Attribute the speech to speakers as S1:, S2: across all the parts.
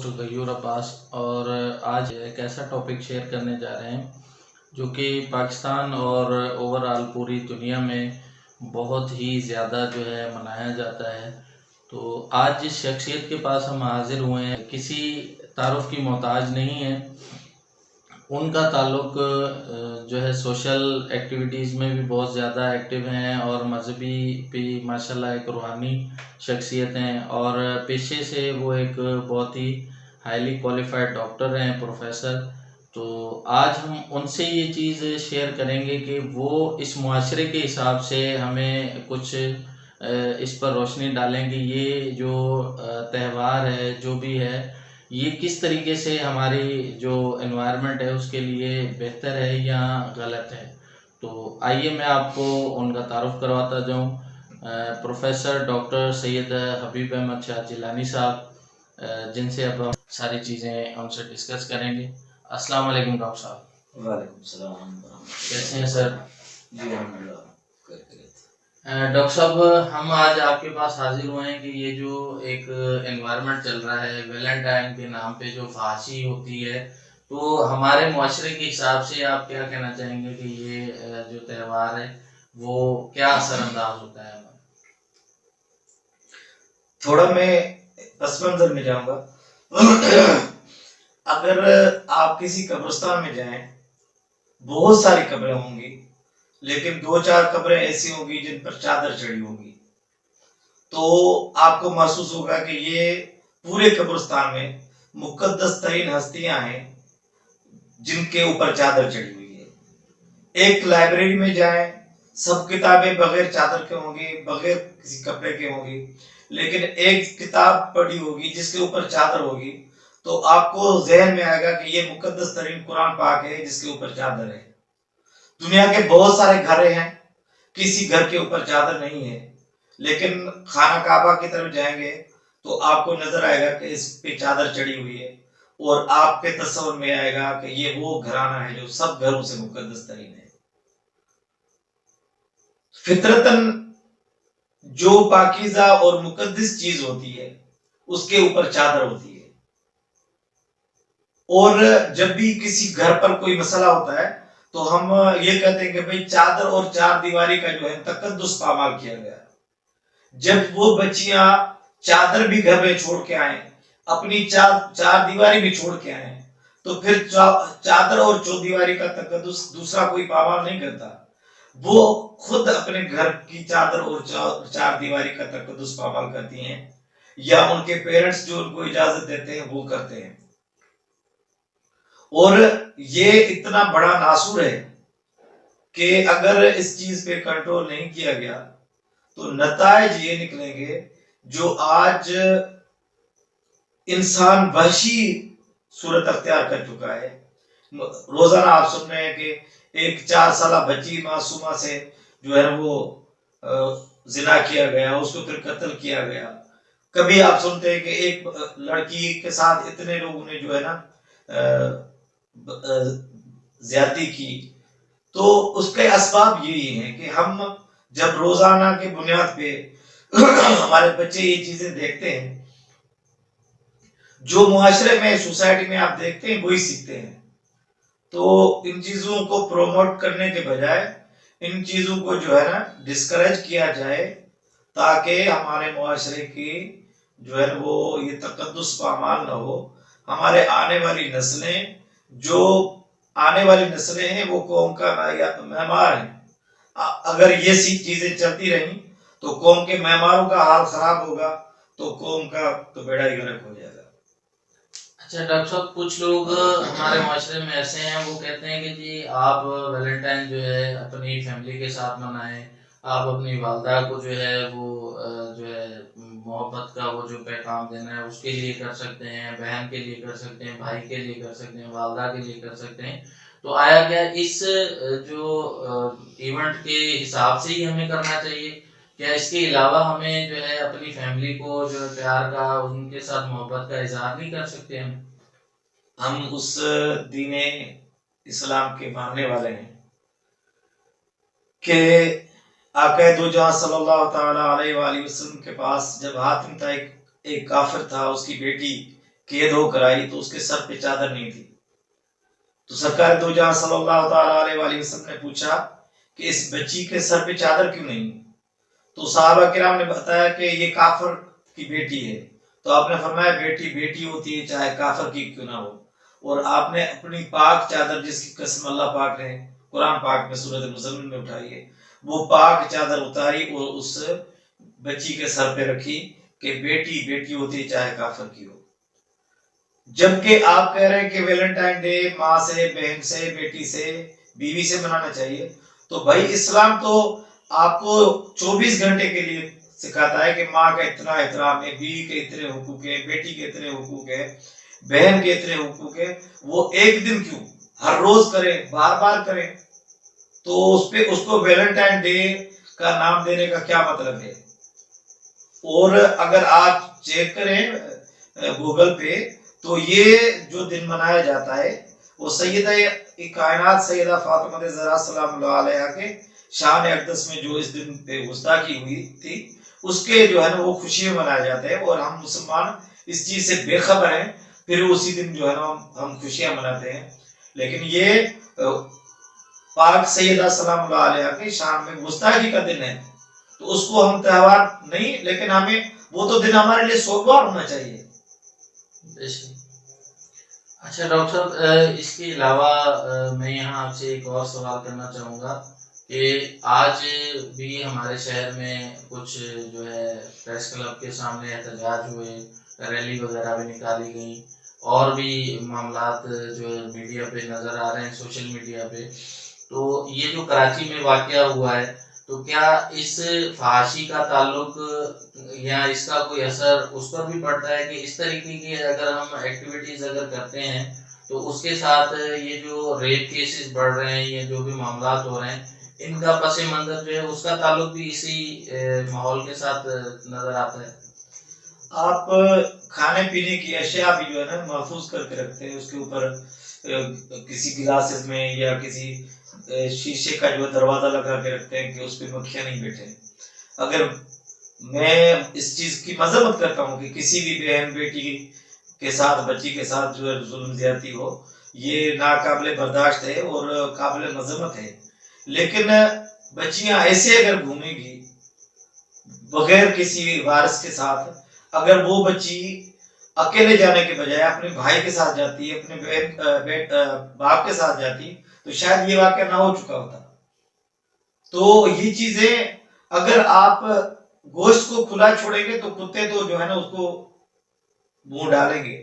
S1: Host غیور عباس، اور آج ایک ایسا ٹاپک شیئر کرنے جا رہے ہیں جو کہ پاکستان اور اوور آل پوری دنیا میں بہت ہی زیادہ جو ہے منایا جاتا ہے۔ تو آج جس شخصیت کے پاس ہم حاضر ہوئے ہیں کسی تعارف کی محتاج نہیں ہے۔ ان کا تعلق جو ہے سوشل ایکٹیویٹیز میں بھی بہت زیادہ ایکٹیو ہیں، اور مذہبی بھی ماشاءاللہ ایک روحانی شخصیت ہیں، اور پیشے سے وہ ایک بہت ہی ہائیلی کوالیفائڈ ڈاکٹر ہیں، پروفیسر۔ تو آج ہم ان سے یہ چیز شیئر کریں گے کہ وہ اس معاشرے کے حساب سے ہمیں کچھ اس پر روشنی ڈالیں گے، یہ جو تہوار ہے جو بھی ہے یہ کس طریقے سے ہماری جو انوائرمنٹ ہے اس کے لیے بہتر ہے یا غلط ہے۔ تو آئیے میں آپ کو ان کا تعارف کرواتا جاؤں۔ پروفیسر ڈاکٹر سید حبیب احمد شاہ جیلانی صاحب، جن سے اب ہم ساری چیزیں ان سے ڈسکس کریں گے۔ السلام علیکم ڈاکٹر صاحب۔
S2: وعلیکم السلام۔
S1: کیسے ہیں سر؟
S2: جی الحمدللہ۔
S1: ڈاکٹر صاحب، ہم آج آپ کے پاس حاضر ہوئے ہیں کہ یہ جو ایک انوائرمنٹ چل رہا ہے ویلنٹائن کے نام پہ جو فحاشی ہوتی ہے، تو ہمارے معاشرے کے حساب سے آپ کیا کہنا چاہیں گے کہ یہ جو تہوار ہے وہ کیا اثر انداز ہوتا ہے ہمارے؟
S2: تھوڑا میں پس منظر میں جاؤں گا۔ اگر آپ کسی قبرستان میں جائیں، بہت ساری قبریں ہوں گی، لیکن 2-4 قبریں ایسی ہوں گی جن پر چادر چڑھی ہوگی، تو آپ کو محسوس ہوگا کہ یہ پورے قبرستان میں مقدس ترین ہستیاں ہیں جن کے اوپر چادر چڑھی ہوئی ہے۔ ایک لائبریری میں جائیں، سب کتابیں بغیر چادر کے ہوں گی، بغیر کسی کپڑے کے ہوں گی، لیکن ایک کتاب پڑھی ہوگی جس کے اوپر چادر ہوگی، تو آپ کو ذہن میں آئے گا کہ یہ مقدس ترین قرآن پاک ہے جس کے اوپر چادر ہے۔ دنیا کے بہت سارے گھر ہیں، کسی گھر کے اوپر چادر نہیں ہے، لیکن خانہ کعبہ کی طرف جائیں گے تو آپ کو نظر آئے گا کہ اس پہ چادر چڑھی ہوئی ہے، اور آپ کے تصور میں آئے گا کہ یہ وہ گھرانہ ہے جو سب گھروں سے مقدس ترین ہے۔ فطرتاً جو پاکیزہ اور مقدس چیز ہوتی ہے اس کے اوپر چادر ہوتی ہے، اور جب بھی کسی گھر پر کوئی مسئلہ ہوتا ہے تو ہم یہ کہتے ہیں کہ بھئی چادر اور چار دیواری کا جو ہے تقدس پامال کیا گیا۔ جب وہ بچیاں چادر بھی گھر میں چھوڑ کے آئیں، اپنی چار دیواری بھی چھوڑ کے آئیں، تو پھر چادر اور چودیواری کا تقدس دوسرا کوئی پامال نہیں کرتا، وہ خود اپنے گھر کی چادر اور چار دیواری کا تقدس پامال کرتی ہیں، یا ان کے پیرنٹس جو ان کو اجازت دیتے ہیں وہ کرتے ہیں۔ اور یہ اتنا بڑا ناسور ہے کہ اگر اس چیز پہ کنٹرول نہیں کیا گیا تو نتائج یہ نکلیں گے جو آج انسان وحشی صورت اختیار کر چکا ہے۔ روزانہ آپ سن رہے ہیں کہ ایک 4 سالہ بچی معصومہ سے جو ہے وہ زنا کیا گیا، اس کو پھر قتل کیا گیا۔ کبھی آپ سنتے ہیں کہ ایک لڑکی کے ساتھ اتنے لوگوں نے جو ہے نا زیادتی کی۔ تو اس کے اسباب یہی ہیں کہ ہم جب روزانہ کی بنیاد پہ ہمارے بچے یہ چیزیں دیکھتے ہیں، جو معاشرے میں سوسائٹی میں آپ دیکھتے ہیں وہی سیکھتے ہیں، تو ان چیزوں کو پروموٹ کرنے کے بجائے ان چیزوں کو جو ہے نا ڈسکریج کیا جائے، تاکہ ہمارے معاشرے کی جو ہے وہ یہ تقدس پامال نہ ہو۔ ہمارے آنے والی نسلیں ہیں وہ قوم کا معمار ہیں۔ اگر یہ چیزیں چلتی رہیں تو قوم کے معماروں کا حال خراب ہوگا، تو قوم کا تو بیڑا ہی غرق ہو جائے گا۔
S1: اچھا ڈاکٹر صاحب، کچھ لوگ ہمارے معاشرے میں ایسے ہیں، وہ کہتے ہیں کہ جی آپ ویلنٹائن جو ہے اپنی فیملی کے ساتھ منائیں، آپ اپنی والدہ کو جو ہے وہ جو ہے محبت کا وہ جو پیغام دینا ہے اس کے لیے کر سکتے ہیں، بہن کے لیے کر سکتے ہیں، بھائی کے لیے کر سکتے ہیں، والدہ کے لیے کر سکتے ہیں۔ تو آیا کیا اس جو ایونٹ کے حساب سے ہی ہمیں کرنا چاہیے، کیا اس کے علاوہ ہمیں جو ہے اپنی فیملی کو جو ہے پیار کا، ان کے ساتھ محبت کا اظہار نہیں کر سکتے؟
S2: ہم اس دین اسلام کے ماننے والے ہیں کہ آقا دو جہاں صلی اللہ تعالی علیہ وآلہ وسلم کے پاس جب حاتم تھا، ایک کافر تھا، اس کی بیٹی قید ہو کر آئی تو اس کے سر پہ چادر نہیں تھی. تو سرکار دو جہاں صلی اللہ تعالیٰ علیہ وآلہ وسلم نے پوچھا کہ اس بچی کے سر پہ چادر کیوں نہیں؟ تو صحابہ کرام نے بتایا کہ یہ کافر کی بیٹی ہے. تو آپ نے فرمایا بیٹی بیٹی ہوتی ہے چاہے کافر کی کیوں نہ ہو. اور آپ نے اپنی پاک چادر جس کی قسم اللہ پاک نے قرآن پاک میں سورۃ مزمل میں اٹھائی ہے وہ پاک چادر اتاری اور اس بچی کے سر پہ رکھی کہ بیٹی بیٹی ہوتی ہے چاہے کافر کی ہو. جبکہ آپ کہہ رہے ہیں کہ ویلنٹائن ڈے ماں سے بہن سے بیٹی سے بیوی سے منانا چاہیے. تو بھائی اسلام تو آپ کو 24 گھنٹے کے لیے سکھاتا ہے کہ ماں کا اتنا احترام ہے, بیوی کے اتنے حقوق ہے, بیٹی کے اتنے حقوق ہے, بہن کے اتنے حقوق ہے. وہ ایک دن کیوں ہر روز کریں, بار بار کریں. تو اس کو ویلنٹائن ڈے کا نام دینے کا کیا مطلب ہے؟ اور اگر آپ چیک کریں گوگل پہ تو یہ جو دن منایا جاتا ہے وہ سیدہ کائنات سیدہ فاطمہ زہرا سلام اللہ علیہا کے شان اقدس میں جو اس دن پہ گستاخی ہوئی تھی اس کے جو ہے نا وہ خوشی میں منایا جاتا ہے. اور ہم مسلمان اس چیز سے بے خبر ہیں, پھر اسی دن جو ہے نا ہم خوشیاں مناتے ہیں. لیکن یہ پاک سیدہ سلام اللہ علیہا کے شان میں گستاخی کا دن ہے تو اس کو ہم تہوار نہیں, لیکن ہمیں وہ تو دن ہمارے لیے سوگوار ہونا چاہیے.
S1: اچھا ڈاکٹر صاحب, اس کے علاوہ میں یہاں آپ سے ایک اور سوال کرنا چاہوں گا کہ آج بھی ہمارے شہر میں کچھ جو ہے پریس کلب کے سامنے احتجاج ہوئے, ریلی وغیرہ بھی نکالی گئی, اور بھی معاملات جو ہے میڈیا پہ نظر آ رہے ہیں, سوشل میڈیا پہ. تو یہ جو کراچی میں واقعہ ہوا ہے تو کیا اس فحاشی کا تعلق یا اس کا کوئی اثر اس پر بھی پڑتا ہے کہ اس طریقے کی اگر ہم ایکٹیویٹیز اگر کرتے ہیں تو اس کے ساتھ یہ جو ریپ کیسز بڑھ رہے ہیں یا جو بھی معاملات ہو رہے ہیں ان کا پس منظر جو ہے اس کا تعلق بھی اسی ماحول کے ساتھ نظر آتا ہے؟
S2: آپ کھانے پینے کی اشیاء بھی جو ہے نا محفوظ کر کے رکھتے ہیں, اس کے اوپر کسی گلاسز میں یا کسی شیشے کا جو دروازہ لگا کے رکھتے ہیں کہ اس پہ مکھیاں نہیں بیٹھے. اگر میں اس چیز کی مذمت کرتا ہوں کہ کسی بھی بہن بیٹی کے ساتھ بچی کے ساتھ جو ہے ظلم زیادتی ہو, یہ ناقابل برداشت ہے اور قابل مذمت ہے. لیکن بچیاں ایسے اگر گھومے گی بغیر کسی وارث کے ساتھ, اگر وہ بچی اکیلے جانے کے بجائے اپنے بھائی کے ساتھ جاتی, اپنے باپ کے ساتھ جاتی, تو شاید یہ واقعہ نہ ہو چکا ہوتا. تو یہ چیزیں اگر آپ گوشت کو کھلا چھوڑیں گے تو کتے تو جو ہے نا اس کو منہ ڈالیں گے.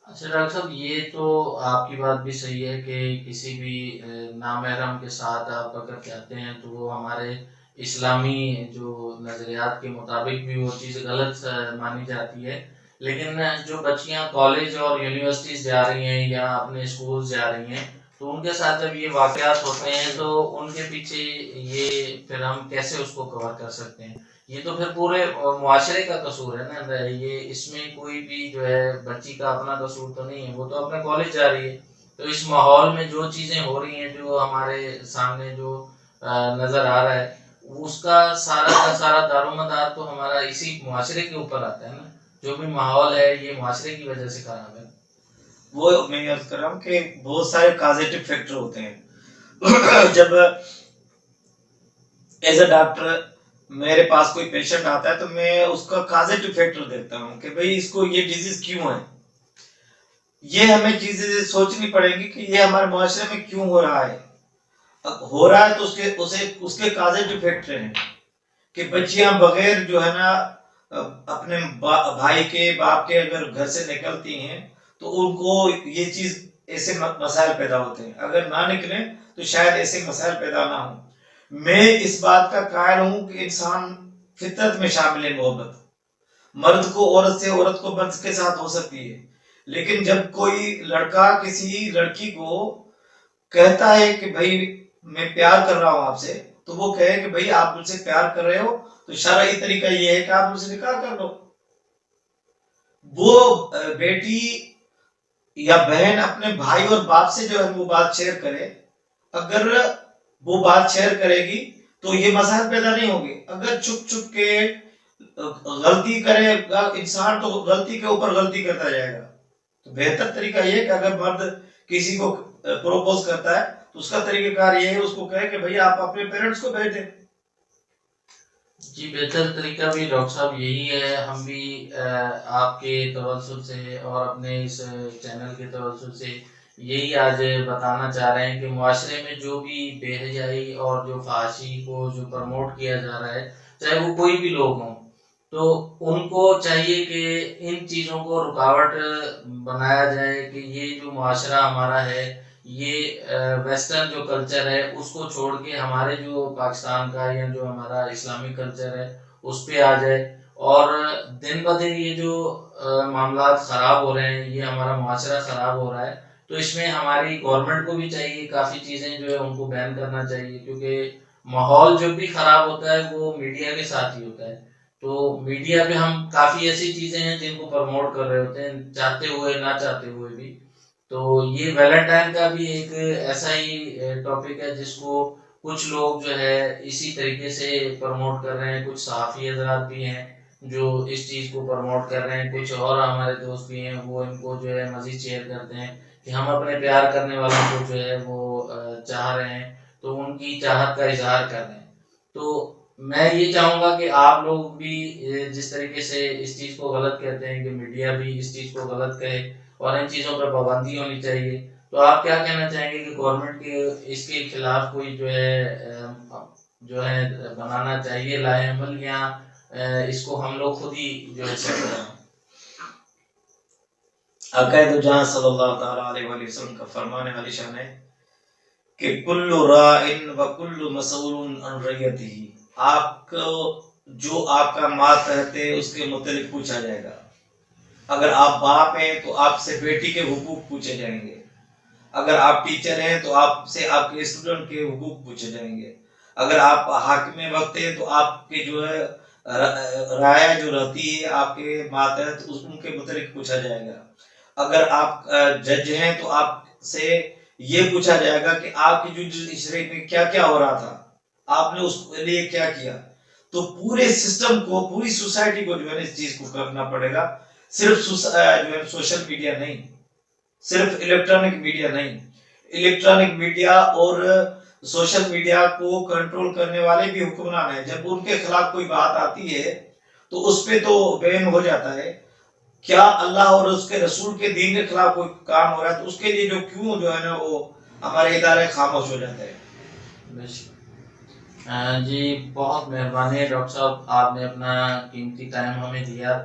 S1: اچھا ڈاکٹر صاحب, یہ تو آپ کی بات بھی صحیح ہے کہ کسی بھی نامحرم کے ساتھ آپ اگر کہتے ہیں تو وہ ہمارے اسلامی جو نظریات کے مطابق بھی وہ چیز غلط مانی جاتی ہے. لیکن جو بچیاں کالج اور یونیورسٹیز جا رہی ہیں یا اپنے اسکول جا رہی ہیں تو ان کے ساتھ جب یہ واقعات ہوتے ہیں تو ان کے پیچھے یہ پھر ہم کیسے اس کو کور کر سکتے ہیں؟ یہ تو پھر پورے معاشرے کا قصور ہے نا, یہ اس میں کوئی بھی جو ہے بچی کا اپنا قصور تو نہیں ہے, وہ تو اپنے کالج جا رہی ہے. تو اس ماحول میں جو چیزیں ہو رہی ہیں جو ہمارے سامنے جو نظر آ رہا ہے اس کا سارا دار و مدار تو ہمارا اسی معاشرے کے اوپر آتا ہے نا. جو بھی ماحول ہے یہ معاشرے کی وجہ سے خراب ہے.
S2: وہ میں عرض کر رہا ہوں کہ بہت سارے کازیٹو فیکٹر ہوتے ہیں. جب ایز اے ڈاکٹر میرے پاس کوئی پیشنٹ آتا ہے تو میں اس کا کازیٹو فیکٹر دیکھتا ہوں کہ بھئی اس کو یہ ڈیزیز کیوں ہے. یہ ہمیں چیزیں سوچنی پڑے گی کہ یہ ہمارے معاشرے میں کیوں ہو رہا ہے. ہو رہا ہے تو اس کے کازیٹو فیکٹر ہیں کہ بچیاں بغیر جو ہے نا اپنے بھائی کے باپ کے اگر گھر سے نکلتی ہیں تو ان کو یہ چیز ایسے مسائل پیدا ہوتے ہیں. اگر نہ نکلیں تو شاید ایسے مسائل پیدا نہ ہوں. میں اس بات کا قائل ہوں کہ انسان فطرت میں شامل ہے محبت. مرد کو عورت سے, عورت کو مرد کے ساتھ ہو سکتی ہے, لیکن جب کوئی لڑکا کسی لڑکی کو کہتا ہے کہ بھائی میں پیار کر رہا ہوں آپ سے, تو وہ کہے کہ بھائی آپ مجھ سے پیار کر رہے ہو تو شرعی طریقہ یہ ہے کہ آپ مجھ سے نکاح کر لو. وہ بیٹی یا بہن اپنے بھائی اور باپ سے جو ہے وہ بات شیئر کرے. اگر وہ بات شیئر کرے گی تو یہ مسائل پیدا نہیں ہوں گے. اگر چھپ چھپ کے غلطی کرے گا انسان تو غلطی کے اوپر غلطی کرتا جائے گا. تو بہتر طریقہ یہ ہے کہ اگر مرد کسی کو پروپوز کرتا ہے تو اس کا طریقہ کار یہ ہے اس کو کہے کہ بھئی آپ اپنے پیرنٹس کو بھیج دیں.
S1: جی بہتر طریقہ بھی ڈاکٹر صاحب یہی ہے. ہم بھی آپ کے توسل سے اور اپنے اس چینل کے توسل سے یہی آج بتانا چاہ رہے ہیں کہ معاشرے میں جو بھی بے حیائی اور جو فحاشی کو جو پروموٹ کیا جا رہا ہے، چاہے وہ کوئی بھی لوگ ہوں، تو ان کو چاہیے کہ ان چیزوں کو رکاوٹ بنایا جائے کہ یہ جو معاشرہ ہمارا ہے، یہ ویسٹرن جو کلچر ہے اس کو چھوڑ کے ہمارے جو پاکستان کا یا جو ہمارا اسلامی کلچر ہے اس پہ آ جائے. اور دن بہ دن یہ جو معاملات خراب ہو رہے ہیں، یہ ہمارا معاشرہ خراب ہو رہا ہے، تو اس میں ہماری گورنمنٹ کو بھی چاہیے کافی چیزیں جو ہے ان کو بین کرنا چاہیے، کیونکہ ماحول جب بھی خراب ہوتا ہے وہ میڈیا کے ساتھ ہی ہوتا ہے. تو میڈیا پہ ہم کافی ایسی چیزیں ہیں جن کو پروموٹ کر رہے ہوتے ہیں، چاہتے ہوئے نہ چاہتے ہوئے بھی. تو یہ ویلنٹائن کا بھی ایک ایسا ہی ٹاپک ہے جس کو کچھ لوگ جو ہے اسی طریقے سے پروموٹ کر رہے ہیں. کچھ صحافی حضرات بھی ہیں جو اس چیز کو پروموٹ کر رہے ہیں، کچھ اور ہمارے دوست بھی ہیں وہ ان کو جو ہے مزید شیئر کرتے ہیں کہ ہم اپنے پیار کرنے والوں کو جو ہے وہ چاہ رہے ہیں، تو ان کی چاہت کا اظہار کر رہے ہیں. تو میں یہ چاہوں گا کہ آپ لوگ بھی جس طریقے سے اس چیز کو غلط کہتے ہیں کہ میڈیا بھی اس چیز کو غلط کہے اور ان چیزوں پر پابندی ہونی چاہیے. تو آپ کیا کہنا چاہیں گے کہ گورنمنٹ کے اس کے خلاف کوئی جو ہے بنانا چاہیے لائے عمل، یا اس کو ہم لوگ خود ہی جو ہے سیٹ کریں؟
S2: عقائد جہاں صلی اللہ تعالیٰ علیہ وآلہ وسلم کا فرمان علی شان ہے کہ کل راعٍ وکل مسئول عن رعیتہ. آپ کو جو آپ کا ماتحت ہے اس کے متعلق پوچھا جائے گا. اگر آپ باپ ہیں تو آپ سے بیٹی کے حقوق پوچھے جائیں گے. اگر آپ ٹیچر ہیں تو آپ سے آپ کے اسٹوڈنٹ کے حقوق پوچھے جائیں گے. اگر آپ حاکم وقت ہیں تو آپ کے جو ہے رعایا جو رہتی ہے آپ کے ماتحت ان کے متعلق پوچھا جائے گا. اگر آپ جج ہیں تو آپ سے یہ پوچھا جائے گا کہ آپ کی جوڈیشری میں کیا کیا ہو رہا تھا، آپ نے اس کے لیے کیا کیا. تو پورے سسٹم کو، پوری سوسائٹی کو جو ہے اس چیز کو کرنا پڑے گا. صرف جو ہے سوشل میڈیا نہیں، صرف الیکٹرانک میڈیا نہیں. الیکٹرانک میڈیا اور سوشل میڈیا کو کنٹرول کرنے والے بھی حکمران ہیں. جب ان کے خلاف کوئی بات آتی ہے تو اس پہ تو بین ہو جاتا ہے. کیا اللہ اور اس کے رسول کے دین کے خلاف کوئی کام ہو رہا ہے تو اس کے لیے کیوں جو ہے نا وہ ہمارے ادارے خاموش ہو جاتے ہیں.
S1: جی بہت مہربانی ہے ڈاکٹر صاحب، آپ نے اپنا قیمتی ٹائم ہمیں دیا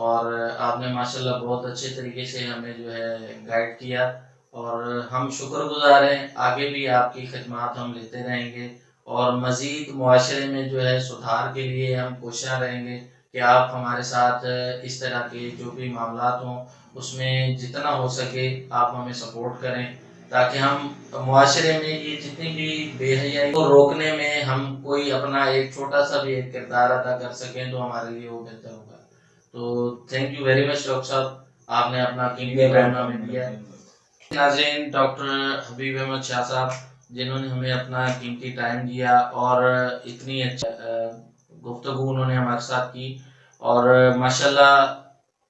S1: اور آپ نے ماشاءاللہ بہت اچھے طریقے سے ہمیں جو ہے گائیڈ کیا، اور ہم شکر گزار ہیں. آگے بھی آپ کی خدمات ہم لیتے رہیں گے اور مزید معاشرے میں جو ہے سدھار کے لیے ہم کوشاں رہیں گے کہ آپ ہمارے ساتھ اس طرح کے جو بھی معاملات ہوں اس میں جتنا ہو سکے آپ ہمیں سپورٹ کریں، تاکہ ہم معاشرے میں یہ جتنی بھی بے حیائی کو روکنے میں ہم کوئی اپنا ایک چھوٹا سا بھی ایک کردار ادا کر سکیں تو ہمارے لیے وہ بہتر ہوگا. تو thank you very much doctor صاحب، آپ نے اپنا قیمتی ٹائم ہمیں دیا. ناظرین، ڈاکٹر حبیب احمد شاہ صاحب جنہوں نے ہمیں اپنا قیمتی ٹائم دیا اور اتنی اچھا گفتگو انہوں نے ہمارے ساتھ کی، اور ماشاءاللہ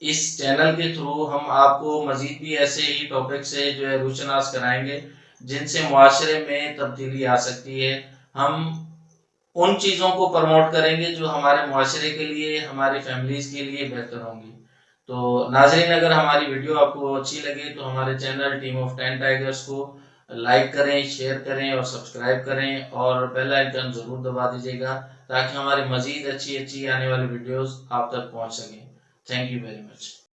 S1: اس چینل کے تھرو ہم آپ کو مزید بھی ایسے ہی ٹاپک سے جو ہے روشناس کرائیں گے جن سے معاشرے میں تبدیلی آ سکتی ہے. ہم ان چیزوں کو پروموٹ کریں گے جو ہمارے معاشرے کے لیے، ہماری فیملیز کے لیے بہتر ہوں گی. تو ناظرین، اگر ہماری ویڈیو آپ کو اچھی لگے تو ہمارے چینل ٹیم آف 10 ٹائگرز کو لائک کریں، شیئر کریں اور سبسکرائب کریں، اور بیل آئیکن ضرور دبا دیجیے گا تاکہ ہماری مزید اچھی آنے والی ویڈیوز آپ تک پہنچ سکیں. Thank you very much.